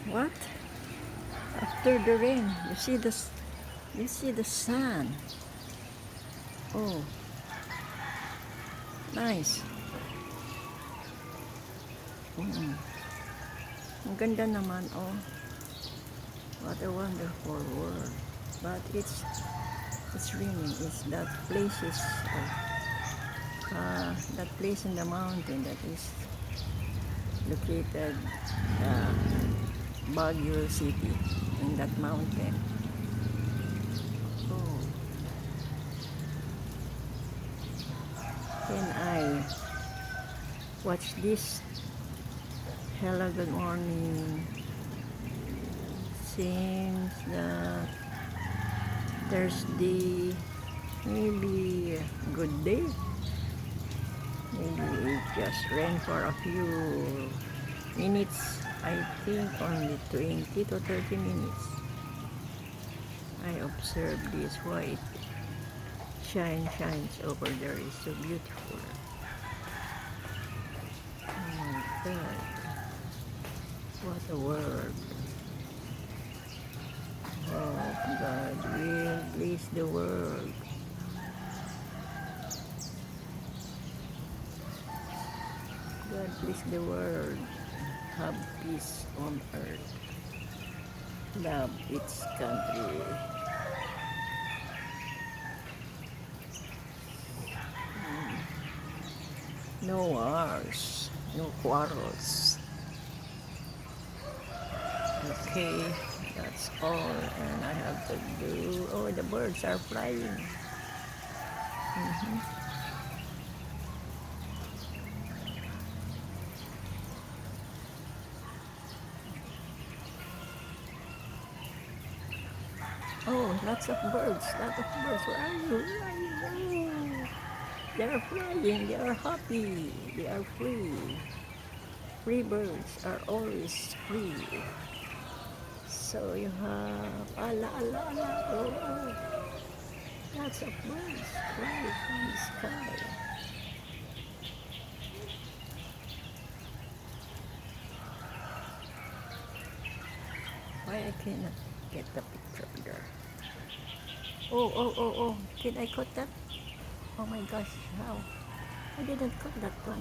What? After the rain, you see the sun. Oh, nice. Mm. Ang ganda naman, oh. What a wonderful world. But it's raining. It's that place is that place in the mountain that is located Baguio City in that mountain. Oh, can I watch this? Hello, good morning. Seems that Thursday, maybe a good day. Maybe it just rain for a few minutes. I think only 20 to 30 minutes. I observe this white shines over there. It's so beautiful. Oh my God. What a world. Oh, God will bless the world. God bless the world. Have peace on earth. Love its country. No wars, no quarrels. Okay, that's all, and I have to do. Oh, the birds are flying. Mhm. Oh, lots of birds, lots of birds. Where are you? Where are you? Oh, they are flying. They are happy. They are free. Free birds are always free. So you have ala. Oh, lots of birds fly from the sky. Why I cannot get the picture there? Oh. Did I cut that? Oh my gosh, how? I didn't cut that one.